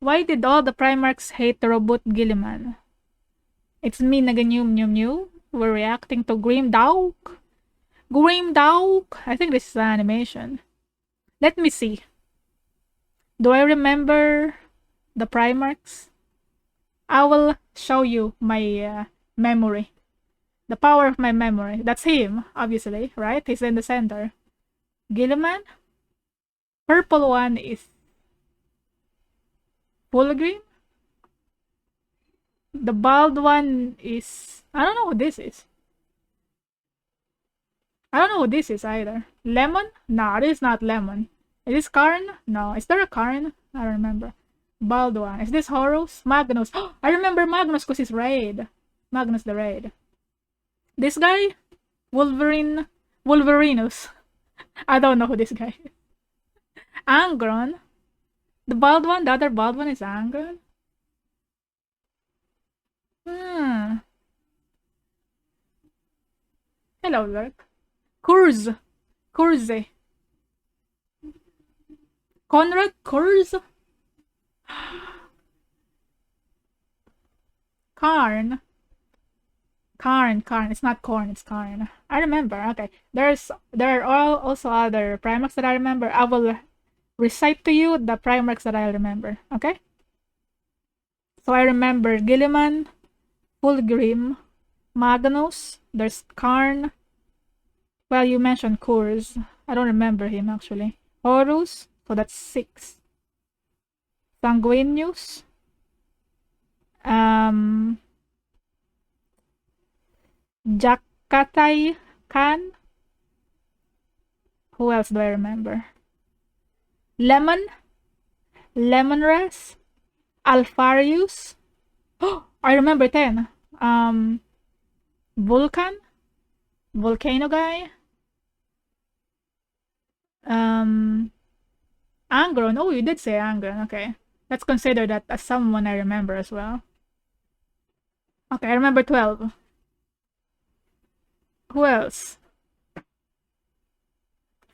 Why did all the Primarchs hate the robot Guilliman? It's me, Naga New. We're reacting to Grim Dawk. Grim Dawk. I think this is an animation. Let me see. Do I remember the Primarchs? I will show you my memory. The power of my memory. That's him, obviously, right? He's in the center. Guilliman? Purple one is Fulgrim? The bald one is... I don't know who this is. I don't know who this is either. Lemon? No, this is not Lemon. Is this Karn? No. Is there a Karn? I don't remember. Bald one. Is this Horus? Magnus. I remember Magnus because he's Raid. Magnus the Raid. This guy? Wolverine. Wolverinus. I don't know who this guy is. Angron. The bald one? The other bald one is Angron? Hello, Lurk. Kurz. Kurze. Conrad Kurz? Karn. Karn. It's not corn, it's Karn. I remember. Okay. There are also other Primarchs that I remember. I will recite to you the Primarchs that I remember. Okay? So I remember Guilliman, Fulgrim, Magnus, there's Karn. Well, you mentioned Kurz. I don't remember him actually. Horus, so that's 6. Sanguinius. Jakatai Khan. Who else do I remember? Lemon. Lemongrass. Alfarius. Oh, I remember 10. Vulcan. Volcano guy. Angron. Oh, you did say Angron. Okay. Let's consider that as someone I remember as well. Okay, I remember 12. Who else? I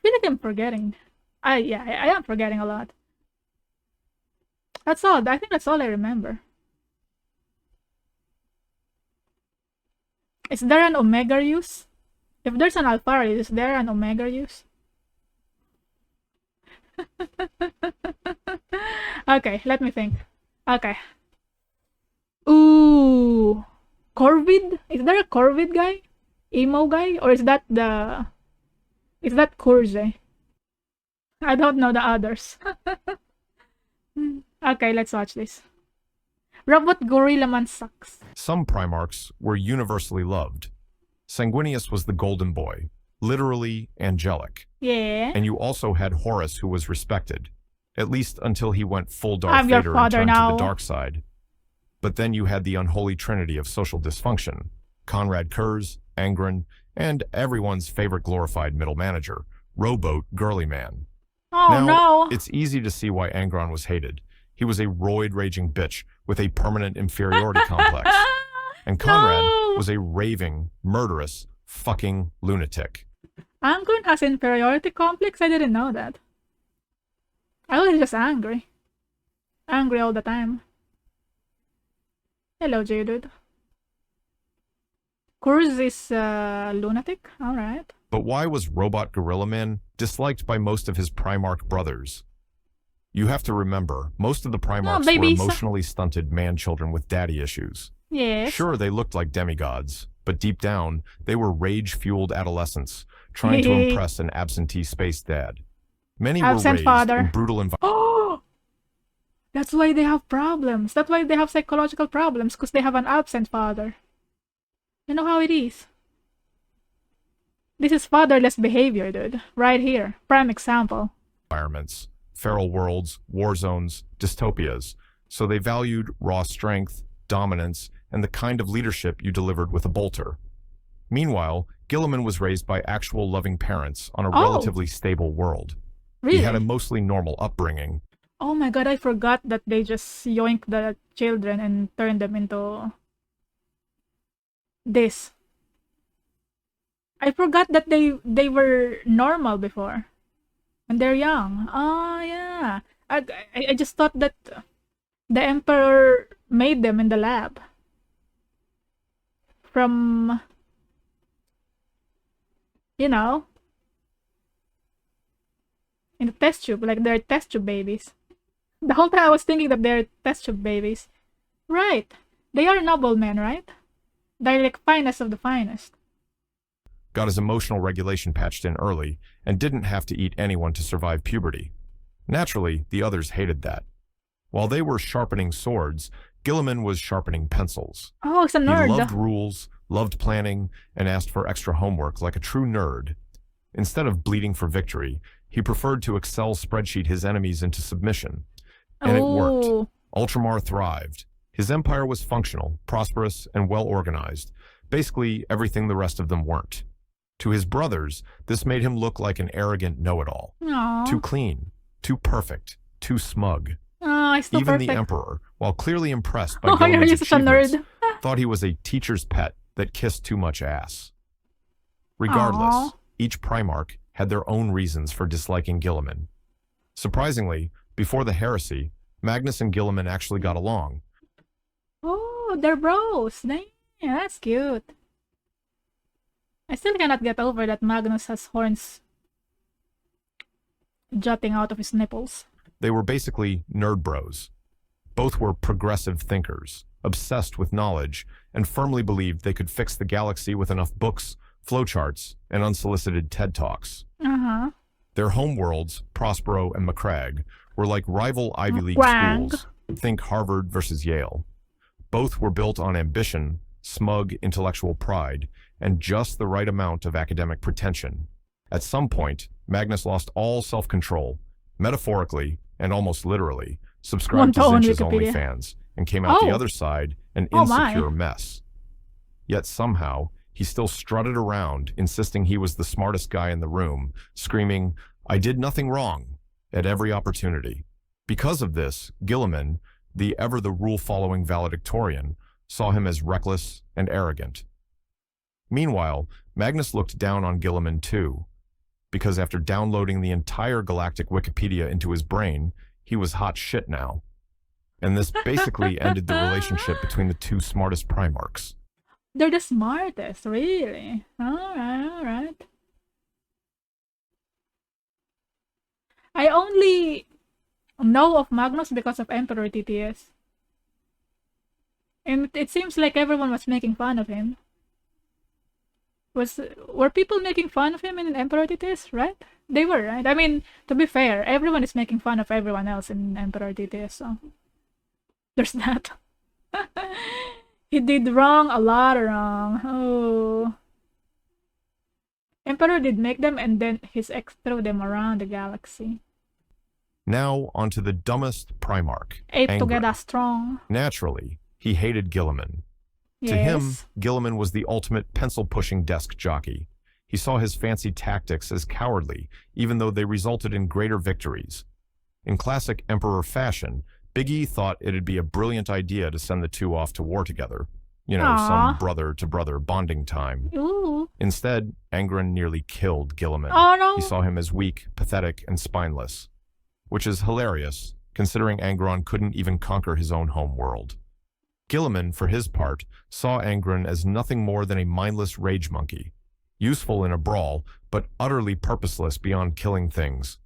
feel like I'm forgetting. I am forgetting a lot. That's all. I think that's all I remember. Is there an Omega use? If there's an Alpharius, is there an Omega use? Okay, let me think. Okay. Ooh. Corvid? Is there a Corvid guy? Emo guy? Or is that the... Is that Kurze? I don't know the others. Okay, let's watch this. Robot Gorilla Man sucks. Some Primarchs were universally loved. Sanguinius was the golden boy, literally angelic. Yeah. And you also had Horus, who was respected, at least until he went full Darth I'm your Vader and father turned now. to the dark side. But then you had the unholy trinity of social dysfunction, Conrad Kurz, Angron, and everyone's favorite glorified middle manager, Rowboat Guilliman. Oh Now, no. it's easy to see why Angron was hated. He was a roid-raging bitch with a permanent inferiority complex. And Conrad was a raving, murderous, fucking lunatic. Angron has inferiority complex? I didn't know that. I was just angry. Angry all the time. Hello, J-Dude. Kurz is lunatic? Alright. But why was Robot Guilliman disliked by most of his Primarch brothers? You have to remember, most of the Primarchs were emotionally stunted man-children with daddy issues. Yes. Sure, they looked like demigods, but deep down, they were rage-fueled adolescents, trying to impress an absentee space dad. Many were raised in brutal environments. Oh! That's why they have problems. That's why they have psychological problems, because they have an absent father. You know how it is. This is fatherless behavior, dude. Right here. Prime example. Environments, feral worlds, war zones, dystopias. So they valued raw strength, dominance, and the kind of leadership you delivered with a bolter. Meanwhile, Guilliman was raised by actual loving parents on a relatively stable world. Really? He had a mostly normal upbringing. Oh my god, I forgot that they just yoinked the children and turned them into this. I forgot that they were normal before. When they're young. Oh yeah. I just thought that The Emperor made them in the lab. From, you know, in the test tube, like they're test tube babies. The whole time I was thinking that they're test tube babies. Right. They are noblemen, right? They're like finest of the finest. Got his emotional regulation patched in early and didn't have to eat anyone to survive puberty. Naturally, the others hated that. While they were sharpening swords, Guilliman was sharpening pencils. Oh, it's a He nerd. loved rules, loved planning, and asked for extra homework like a true nerd. Instead of bleeding for victory, he preferred to Excel spreadsheet his enemies into submission. And it worked. Oh. Ultramar thrived. His empire was functional, prosperous, and well-organized. Basically, everything the rest of them weren't. To his brothers, this made him look like an arrogant know-it-all. Aw. Too clean, too perfect, too smug. Oh, he's still Even perfect. the Emperor, while clearly impressed by Oh, you're Guilliman's such a achievements, nerd. thought he was a teacher's pet that kissed too much ass. Regardless, Aw. each Primarch had their own reasons for disliking Guilliman. Surprisingly, before the heresy, Magnus and Guilliman actually got along. Oh, they're bros. Dang, that's cute. I still cannot get over that Magnus has horns jutting out of his nipples. They were basically nerd bros. Both were progressive thinkers, obsessed with knowledge, and firmly believed they could fix the galaxy with enough books, flowcharts, and unsolicited TED Talks. Uh-huh. Their homeworlds, Prospero and McCrag, were like rival Ivy League Quang. schools. Think Harvard versus Yale. Both were built on ambition, smug intellectual pride, and just the right amount of academic pretension. At some point, Magnus lost all self-control, metaphorically and almost literally, subscribed to Won't own Zinch's Wikipedia. OnlyFans, and came out the Oh. other side an Oh my. insecure mess. Yet somehow, he still strutted around, insisting he was the smartest guy in the room, screaming, "I did nothing wrong," at every opportunity. Because of this, Guilliman, the ever-the-rule-following valedictorian, saw him as reckless and arrogant. Meanwhile, Magnus looked down on Guilliman too, because after downloading the entire galactic Wikipedia into his brain, he was hot shit now. And this basically ended the relationship between the two smartest Primarchs. They're the smartest, really. Alright. I only know of Magnus because of Emperor TTS. And it seems like everyone was making fun of him. Were people making fun of him in Emperor TTS, right? They were, right? I mean, to be fair, everyone is making fun of everyone else in Emperor TTS, so there's that. He did wrong, a lot wrong. Oh. Emperor did make them and then his ex threw them around the galaxy. Now, onto the dumbest Primarch, Ape Angren. together strong. Naturally, he hated Guilliman. To Yes. him, Guilliman was the ultimate pencil-pushing desk jockey. He saw his fancy tactics as cowardly, even though they resulted in greater victories. In classic Emperor fashion, Big E thought it'd be a brilliant idea to send the two off to war together. You know, Aw. some brother-to-brother bonding time. Ooh. Instead, Angren nearly killed Guilliman. Oh no. He saw him as weak, pathetic, and spineless. Which is hilarious, considering Angron couldn't even conquer his own home world. Guilliman, for his part, saw Angren as nothing more than a mindless rage monkey, useful in a brawl, but utterly purposeless beyond killing things.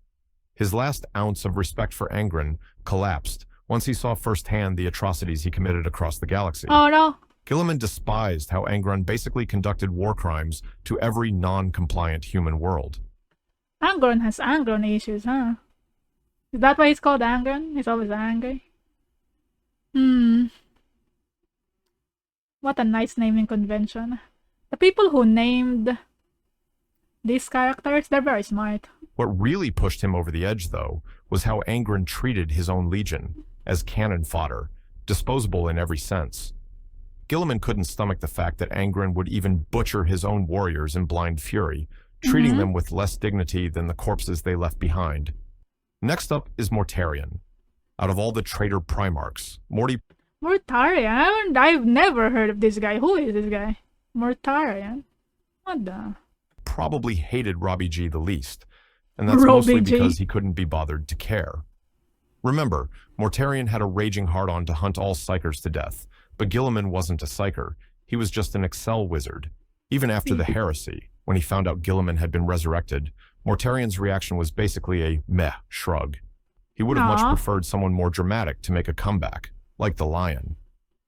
His last ounce of respect for Angren collapsed once he saw firsthand the atrocities he committed across the galaxy. Oh no. Guilliman despised how Angren basically conducted war crimes to every non-compliant human world. Angron has Angron issues, huh? Is that why he's called Angron? He's always angry. What a nice naming convention. The people who named these characters, they're very smart. What really pushed him over the edge, though, was how Angren treated his own legion, as cannon fodder, disposable in every sense. Guilliman couldn't stomach the fact that Angren would even butcher his own warriors in blind fury, treating them with less dignity than the corpses they left behind. Next up is Mortarion. Out of all the traitor Primarchs, Mortarion? I've never heard of this guy. Who is this guy? Mortarion? What the? probably hated Robbie G the least, and that's Robbie mostly G. because he couldn't be bothered to care. Remember, Mortarion had a raging hard-on to hunt all psychers to death, but Guilliman wasn't a psyker. He was just an Excel wizard. Even after the heresy, when he found out Guilliman had been resurrected, Mortarion's reaction was basically a meh shrug. He would have much preferred someone more dramatic to make a comeback, like the Lion.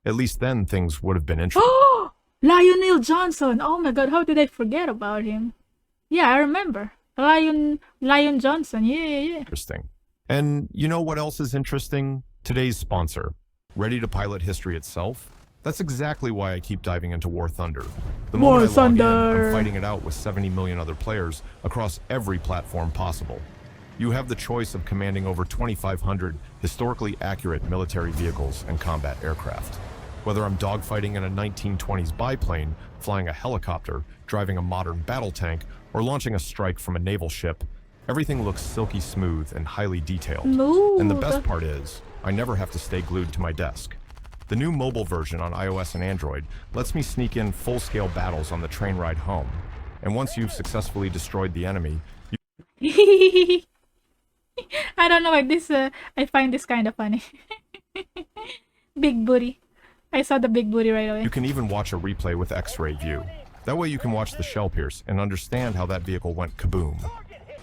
At least then things would have been interesting. Lionel Johnson! Oh my god, how did I forget about him? Yeah, I remember. Lion Johnson, yeah. Interesting. And you know what else is interesting? Today's sponsor. Ready to pilot history itself? That's exactly why I keep diving into War Thunder. The moment I log in, I'm fighting it out with 70 million other players across every platform possible. You have the choice of commanding over 2,500 historically accurate military vehicles and combat aircraft. Whether I'm dogfighting in a 1920s biplane, flying a helicopter, driving a modern battle tank, or launching a strike from a naval ship, everything looks silky smooth and highly detailed. And the best part is, I never have to stay glued to my desk. The new mobile version on iOS and Android lets me sneak in full-scale battles on the train ride home. And once you've successfully destroyed the enemy, I don't know why this, I find this kind of funny. Big booty. I saw the big booty right away. You can even watch a replay with X-ray view. That way you can watch the shell pierce and understand how that vehicle went kaboom.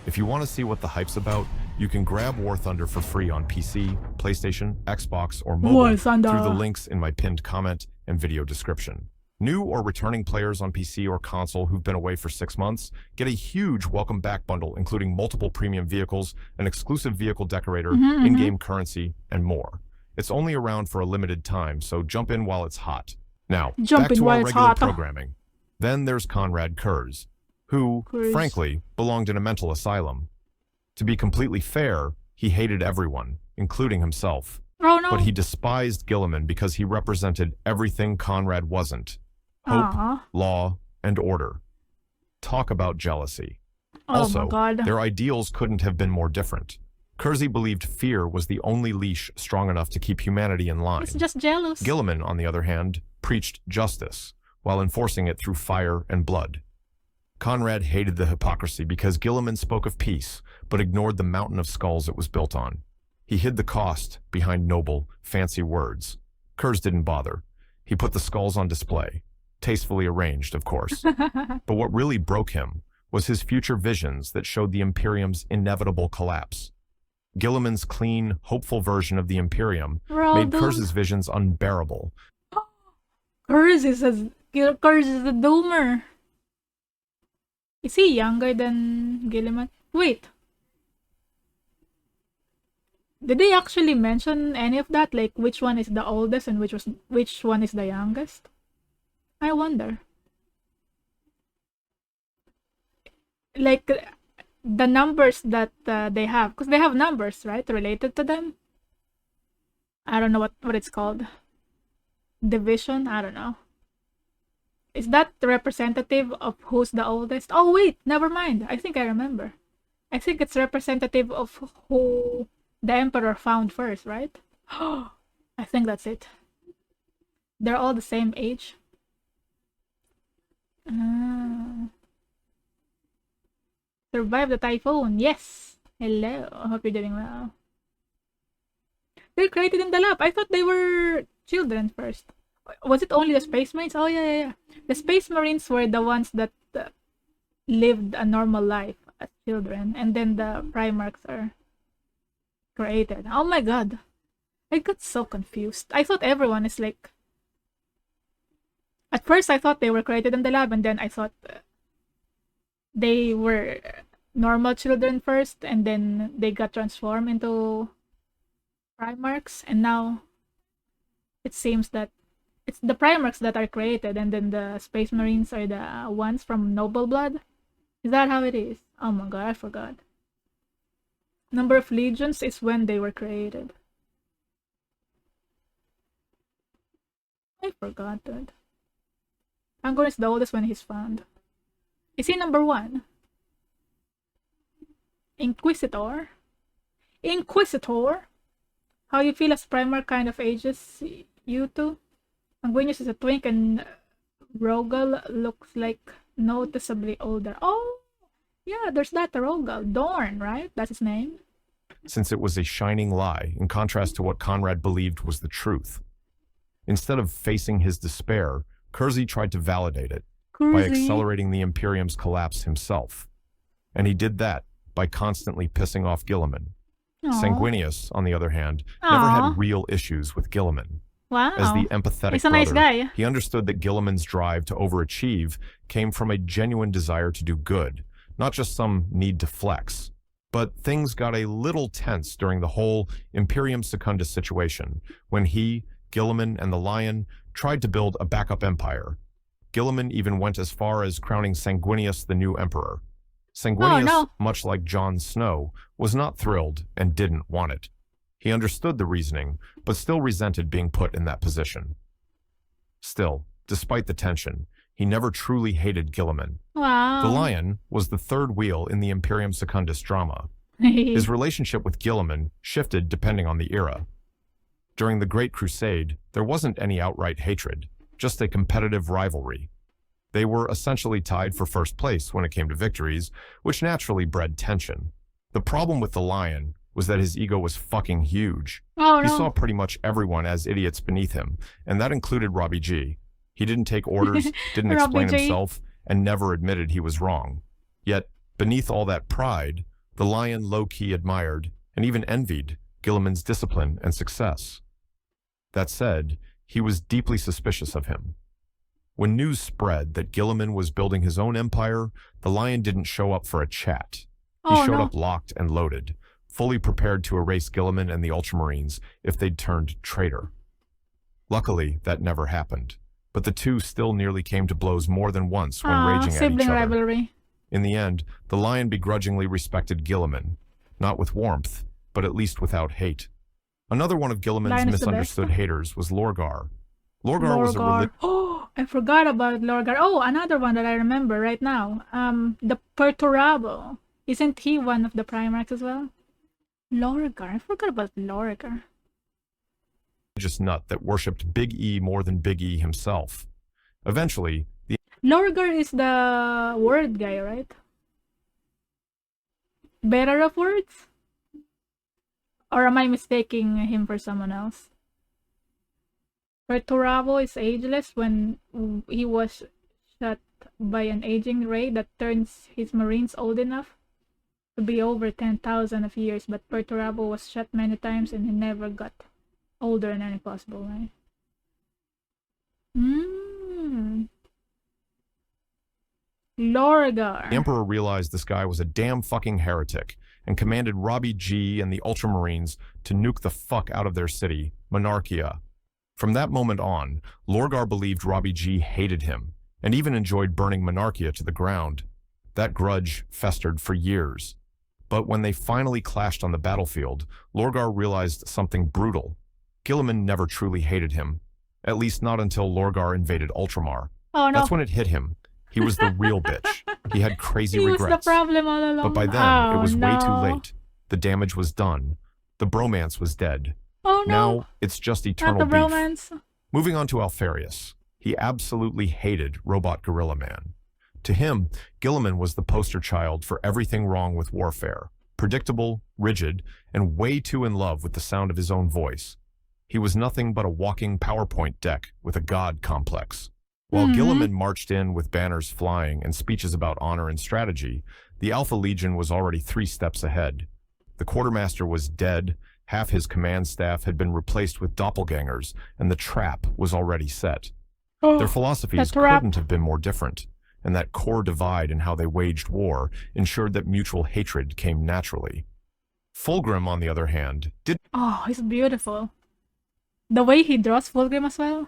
If you want to see what the hype's about, you can grab War Thunder for free on PC, PlayStation, Xbox, or mobile through the links in my pinned comment and video description. New or returning players on PC or console who've been away for 6 months get a huge welcome back bundle including multiple premium vehicles, an exclusive vehicle decorator, in-game currency, and more. It's only around for a limited time, so jump in while it's hot. Now, back to our regular programming. Then there's Conrad Kurz, who, frankly, belonged in a mental asylum. To be completely fair, he hated everyone, including himself. Oh, no. But he despised Guilliman because he represented everything Conrad wasn't. Hope, law, and order. Talk about jealousy. Also, their ideals couldn't have been more different. Kersey believed fear was the only leash strong enough to keep humanity in line. He's just jealous. Guilliman, on the other hand, preached justice, while enforcing it through fire and blood. Conrad hated the hypocrisy because Guilliman spoke of peace, but ignored the mountain of skulls it was built on. He hid the cost behind noble, fancy words. Kurz didn't bother. He put the skulls on display. Tastefully arranged, of course. But what really broke him was his future visions that showed the Imperium's inevitable collapse. Guilliman's clean, hopeful version of the Imperium made Kurz's visions unbearable. Kurz is a doomer. Is he younger than Guilliman? Wait. Did they actually mention any of that? Like which one is the oldest and which one is the youngest? I wonder. Like the numbers that they have, because they have numbers, right, related to them. I don't know what it's called. Division? I don't know. Is that representative of who's the oldest? Oh wait, never mind. I think I remember. I think it's representative of who the Emperor found first, right? I think that's it. They're all the same age. Survive the typhoon. Yes. Hello. I hope you're doing well. They're created in the lab. I thought they were children first. Was it only the Space Marines? Oh, yeah. The Space Marines were the ones that lived a normal life as children. And then the Primarchs are created. Oh my god. I got so confused. I thought everyone is like... At first, I thought they were created in the lab, and then I thought they were normal children first, and then they got transformed into Primarchs, and now it seems that it's the Primarchs that are created, and then the Space Marines are the ones from noble blood. Is that how it is? Oh my god, I forgot. Number of legions is when they were created. I forgot that. Angor is the oldest when he's found. Is he number 1? Inquisitor? Inquisitor? How you feel as Primarch kind of ages you two? Anguinius is a twink and Rogal looks like noticeably older. Oh! Yeah, there's that Rogal. Dorn, right? That's his name. since it was a shining lie in contrast to what Conrad believed was the truth. Instead of facing his despair, Kersey tried to validate it by accelerating the Imperium's collapse himself. And he did that by constantly pissing off Guilliman. Sanguinius, on the other hand, never had real issues with Guilliman. Wow. As the empathetic He's a brother, nice guy. he understood that Guilliman's drive to overachieve came from a genuine desire to do good, not just some need to flex. But things got a little tense during the whole Imperium Secundus situation, when he, Guilliman, and the Lion tried to build a backup empire. Guilliman even went as far as crowning Sanguinius the new emperor. Sanguinius, much like Jon Snow, was not thrilled and didn't want it. He understood the reasoning, but still resented being put in that position. Still, despite the tension, he never truly hated Guilliman. Wow. The Lion was the third wheel in the Imperium Secundus drama. His relationship with Guilliman shifted depending on the era. During the Great Crusade, there wasn't any outright hatred, just a competitive rivalry. They were essentially tied for first place when it came to victories, which naturally bred tension. The problem with the Lion was that his ego was fucking huge. He saw pretty much everyone as idiots beneath him, and that included Robbie G. He didn't take orders, didn't explain himself, and never admitted he was wrong. Yet, beneath all that pride, the Lion low-key admired, and even envied, Guilliman's discipline and success. That said, he was deeply suspicious of him. When news spread that Guilliman was building his own empire, the Lion didn't show up for a chat. He showed up locked and loaded, fully prepared to erase Guilliman and the Ultramarines if they'd turned traitor. Luckily, that never happened, but the two still nearly came to blows more than once when raging at each other. Rivalry. In the end, the Lion begrudgingly respected Guilliman, not with warmth, but at least without hate. Another one of Guilliman's misunderstood haters was Lorgar. Lorgar was a Oh, I forgot about Lorgar. Oh, another one that I remember right now. The Perturabo. Isn't he one of the Primarchs as well? Lorgar. I forgot about Lorgar. Religious nut that worshipped Big E more than Big E himself. Eventually, the Lorgar is the word guy, right? Bearer of words? Or am I mistaking him for someone else? Perturabo is ageless when he was shot by an aging ray that turns his marines old enough to be over 10,000 of years, but Perturabo was shot many times and he never got older in any possible way. Lorgar. The Emperor realized this guy was a damn fucking heretic and commanded Robbie G and the Ultramarines to nuke the fuck out of their city, Monarchia. From that moment on, Lorgar believed Robbie G hated him and even enjoyed burning Monarchia to the ground. That grudge festered for years. But when they finally clashed on the battlefield, Lorgar realized something brutal. Guilliman never truly hated him, at least not until Lorgar invaded Ultramar. Oh, no. That's when it hit him. He was the real bitch. He had crazy regrets. He was the problem all along. But by then, it was way too late. The damage was done. The bromance was dead. Oh no. Now, it's just eternal not the beef. romance. Moving on to Alfarius. He absolutely hated Robot Gorilla Man. To him, Guilliman was the poster child for everything wrong with warfare. Predictable, rigid, and way too in love with the sound of his own voice. He was nothing but a walking PowerPoint deck with a god complex. While Guilliman marched in with banners flying and speeches about honor and strategy, the Alpha Legion was already 3 steps ahead. The quartermaster was dead, half his command staff had been replaced with doppelgangers, and the trap was already set. Their philosophies couldn't have been more different, and that core divide in how they waged war ensured that mutual hatred came naturally. Fulgrim, on the other hand, did— Oh, he's beautiful. The way he draws Fulgrim as well.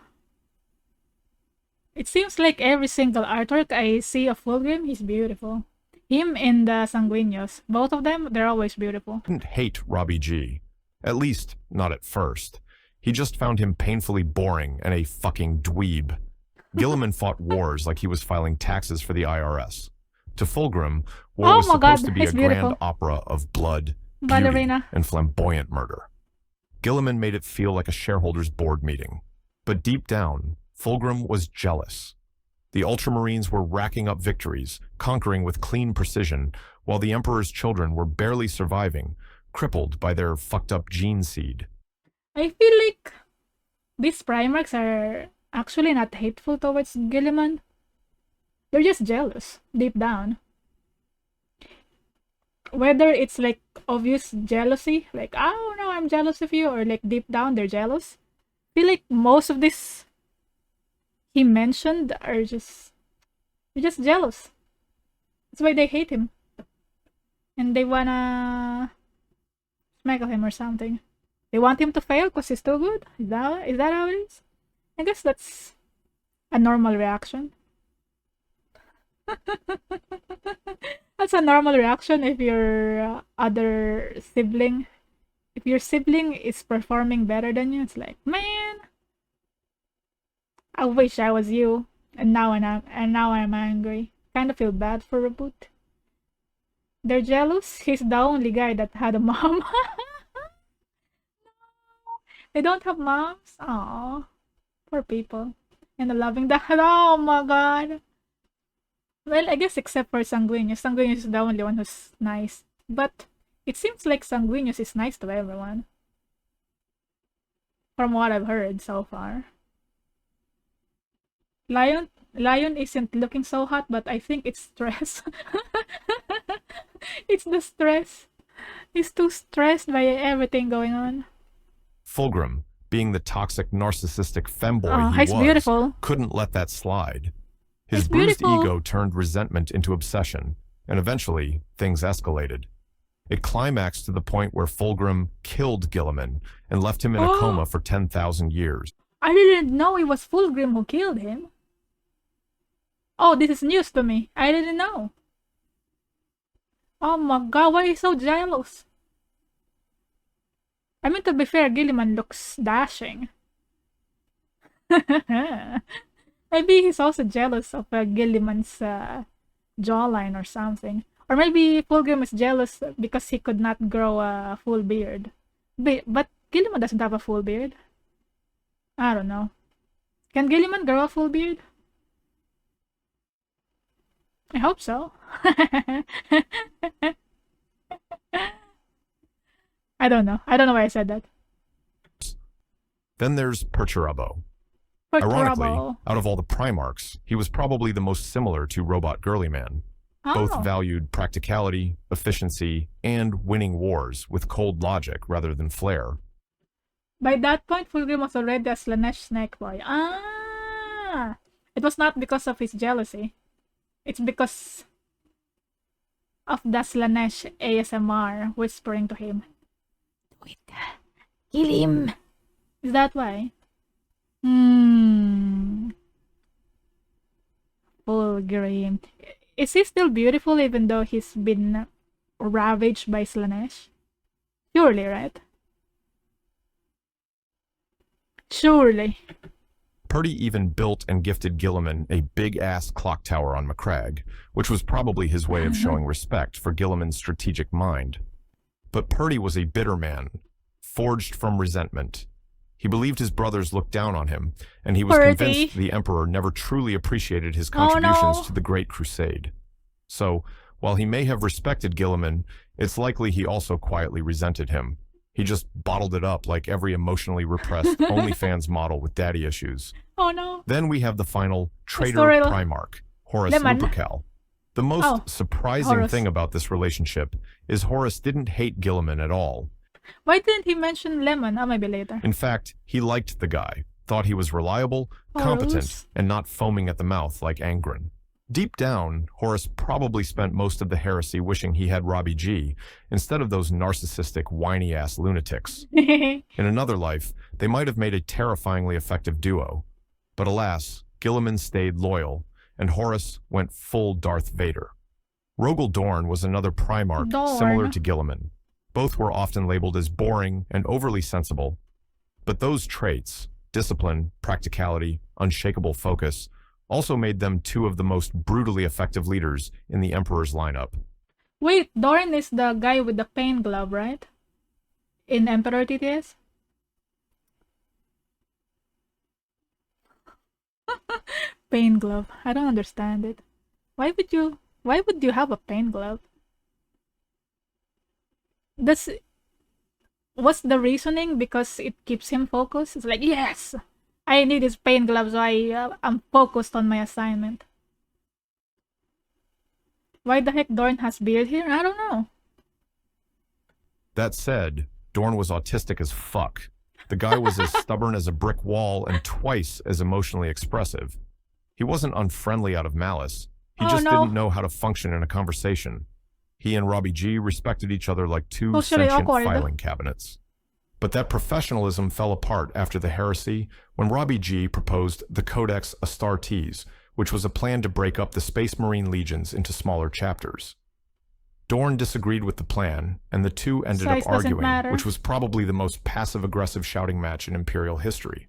It seems like every single artwork I see of Fulgrim, he's beautiful. Him and the Sanguinius, both of them, they're always beautiful. Didn't hate Robbie G. At least, not at first. He just found him painfully boring and a fucking dweeb. Guilliman fought wars like he was filing taxes for the IRS. To Fulgrim, war was supposed to be a grand opera of blood, beauty, and flamboyant murder. Guilliman made it feel like a shareholders' board meeting. But deep down, Fulgrim was jealous. The Ultramarines were racking up victories, conquering with clean precision, while the Emperor's children were barely surviving, crippled by their fucked up gene seed. I feel like these Primarchs are actually not hateful towards Guilliman. They're just jealous, deep down. Whether it's like obvious jealousy, like, oh no, I'm jealous of you, or like deep down they're jealous. I feel like most of this he mentioned are they're just jealous. That's why they hate him. And they wanna smack him or something. They want him to fail because he's too good? Is that how it is? I guess that's a normal reaction. That's a normal reaction if your if your sibling is performing better than you, it's like, man, I wish I was you, and now I'm angry. Kind of feel bad for Reboot. They're jealous. He's the only guy that had a mom. They don't have moms. Aww, poor people. And a loving dad. Oh my god. Well, I guess except for Sanguinius. Sanguinius is the only one who's nice. But it seems like Sanguinius is nice to everyone. From what I've heard so far. Lion isn't looking so hot, but I think it's stress. It's the stress. He's too stressed by everything going on. Fulgrim, being the toxic, narcissistic femboy he he's was, beautiful. couldn't let that slide. His He's bruised beautiful. ego turned resentment into obsession, and eventually, things escalated. It climaxed to the point where Fulgrim killed Guilliman and left him in a coma for 10,000 years. I didn't know it was Fulgrim who killed him. Oh, this is news to me. I didn't know. Oh my god, why are you so jealous? I mean, to be fair, Guilliman looks dashing. Maybe he's also jealous of Guilliman's jawline or something. Or maybe Fulgrim is jealous because he could not grow a full beard. But Guilliman doesn't have a full beard. I don't know. Can Guilliman grow a full beard? I hope so. I don't know. I don't know why I said that. Then there's Perturabo. Perturabo. Ironically, out of all the Primarchs, he was probably the most similar to Robot Girlyman. Both valued practicality, efficiency, and winning wars with cold logic rather than flair. By that point, Fulgrim was already a Slanesh snake boy. Ah! It was not because of his jealousy. It's because of the Slanesh ASMR whispering to him. Do it. Kill him. Is that why? Fulgrim. Is he still beautiful even though he's been ravaged by Slanesh? Surely, right? Surely. Purdy even built and gifted Guilliman a big-ass clock tower on Macragge, which was probably his way of showing respect for Guilliman's strategic mind. But Purdy was a bitter man, forged from resentment. He believed his brothers looked down on him, and he was convinced the Emperor never truly appreciated his contributions to the Great Crusade. So, while he may have respected Guilliman, it's likely he also quietly resented him. He just bottled it up like every emotionally repressed OnlyFans model with daddy issues. Oh no. Then we have the final traitor Primarch, Horus Lupercal. The most surprising thing about this relationship is Horus didn't hate Guilliman at all. Why didn't he mention Lemon? Oh, maybe later. In fact, he liked the guy, thought he was reliable, competent, and not foaming at the mouth like Angren. Deep down, Horus probably spent most of the heresy wishing he had Robbie G instead of those narcissistic, whiny-ass lunatics. In another life, they might have made a terrifyingly effective duo. But alas, Guilliman stayed loyal, and Horus went full Darth Vader. Rogel Dorn was another Primarch similar to Guilliman. Both were often labeled as boring and overly sensible. But those traits, discipline, practicality, unshakable focus, also made them two of the most brutally effective leaders in the Emperor's lineup. Wait, Dorn is the guy with the pain glove, right? In Emperor TTS? Pain glove. I don't understand it. Why would you have a pain glove? what's the reasoning? Because it keeps him focused. It's like, yes, I need his pain glove, so I'm focused on my assignment. Why the heck Dorn has beard here? I don't know. That said, Dorn was autistic as fuck. The guy was as stubborn as a brick wall and twice as emotionally expressive. He wasn't unfriendly out of malice. He just didn't know how to function in a conversation. He and Robbie G respected each other like two sentient filing cabinets. But that professionalism fell apart after the heresy when Robbie G proposed the Codex Astartes, which was a plan to break up the Space Marine legions into smaller chapters. Dorn disagreed with the plan, and the two ended up arguing, which was probably the most passive-aggressive shouting match in Imperial history.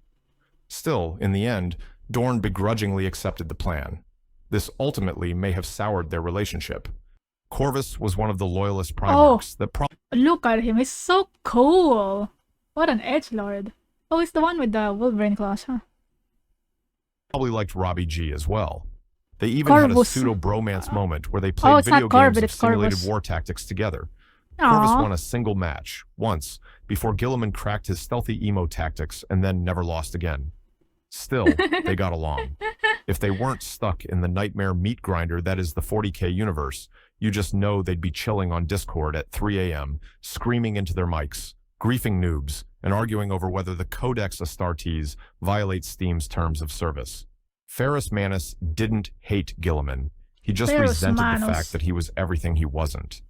Still, in the end, Dorn begrudgingly accepted the plan. This ultimately may have soured their relationship. Corvus was one of the loyalist Primarchs that look at him, he's so cool! What an edgelord. Oh, he's the one with the Wolverine claws, huh? Probably liked Robbie G as well. They even had a pseudo-bromance moment where they played video games of simulated war tactics together. Corvus won a single match, once, before Guilliman cracked his stealthy emo tactics and then never lost again. Still, they got along. If they weren't stuck in the nightmare meat grinder that is the 40K universe, you just know they'd be chilling on Discord at 3 a.m., screaming into their mics, griefing noobs, and arguing over whether the Codex Astartes violates Steam's terms of service. Ferrus Manus didn't hate Guilliman. He just resented the fact that he was everything he wasn't.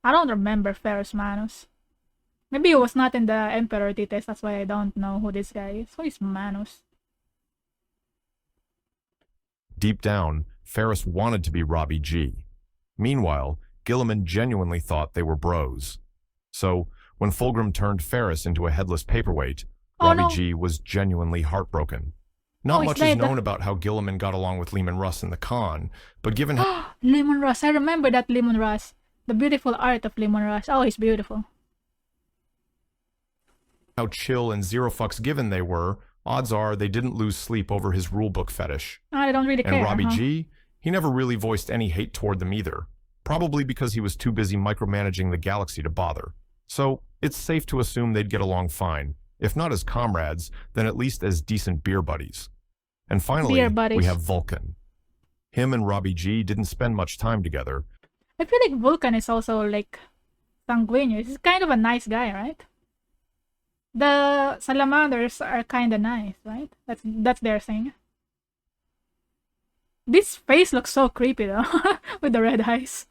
I don't remember Ferrus Manus. Maybe he was not in the Emperor Tites, that's why I don't know who this guy is. Who is Manus? Deep down, Ferrus wanted to be Robbie G. Meanwhile, Guilliman genuinely thought they were bros. So, when Fulgrim turned Ferrus into a headless paperweight, Robbie G was genuinely heartbroken. Not much is known about how Guilliman got along with Leman Russ in the con, but given how Leman Russ, I remember that Leman Russ. The beautiful art of Leman Russ. Oh, he's beautiful. How chill and zero fucks given they were, odds are they didn't lose sleep over his rulebook fetish. I don't really care. And Robbie G, he never really voiced any hate toward them either, probably because he was too busy micromanaging the galaxy to bother. So, it's safe to assume they'd get along fine. If not as comrades, then at least as decent beer buddies. And finally, we have Vulcan. Him and Robbie G didn't spend much time together. I feel like Vulcan is also like sanguineous. He's kind of a nice guy, right? The salamanders are kind of nice, right? That's their thing. This face looks so creepy though, with the red eyes.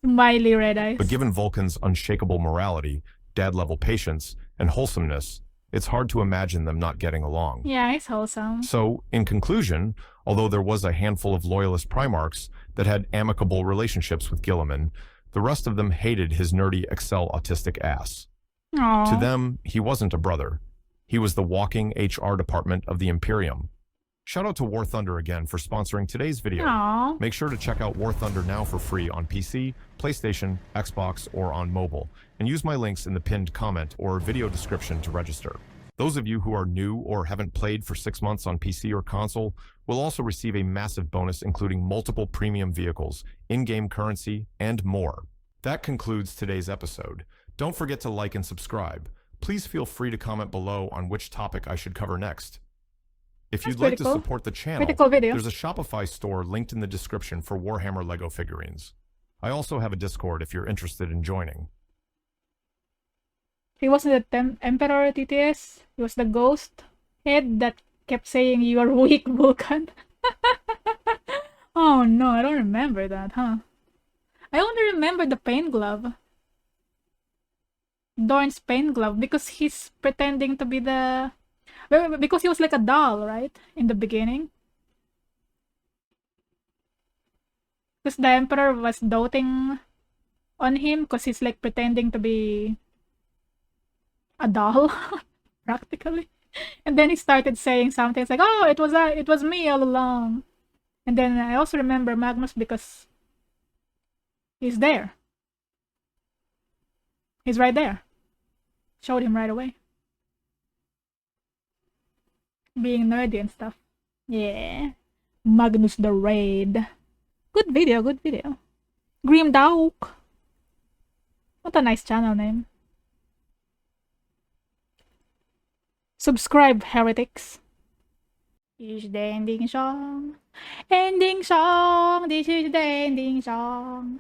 Smiley red eyes. But given Vulcan's unshakable morality, dad-level patience, and wholesomeness, it's hard to imagine them not getting along. Yeah, he's wholesome. So, in conclusion, although there was a handful of loyalist Primarchs that had amicable relationships with Guilliman, the rest of them hated his nerdy Excel autistic ass. Aww. To them, he wasn't a brother. He was the walking HR department of the Imperium. Shout out to War Thunder again for sponsoring today's video. Aww. Make sure to check out War Thunder now for free on PC, PlayStation, Xbox, or on mobile, and use my links in the pinned comment or video description to register. Those of you who are new or haven't played for 6 months on PC or console will also receive a massive bonus including multiple premium vehicles, in-game currency, and more. That concludes today's episode. Don't forget to like and subscribe. Please feel free to comment below on which topic I should cover next. If you'd like to support the channel, there's a Shopify store linked in the description for Warhammer Lego figurines. I also have a Discord if you're interested in joining. He wasn't the Emperor TTS. He was the ghost head that kept saying, "You are weak, Vulcan." Oh no, I don't remember that, huh? I only remember the pain glove. Dorn's pain glove, because he's pretending to be the... Because he was like a doll, right? In the beginning. Because the Emperor was doting on him because he's like pretending to be a doll, practically. And then he started saying something. It's like, oh, it was me all along. And then I also remember Magnus because he's there. He's right there. Showed him right away. Being nerdy and stuff. Yeah. Magnus the Raid. Good video, good video. Grim Dawk. What a nice channel name. Subscribe, heretics. This is the ending song. Ending song. This is the ending song.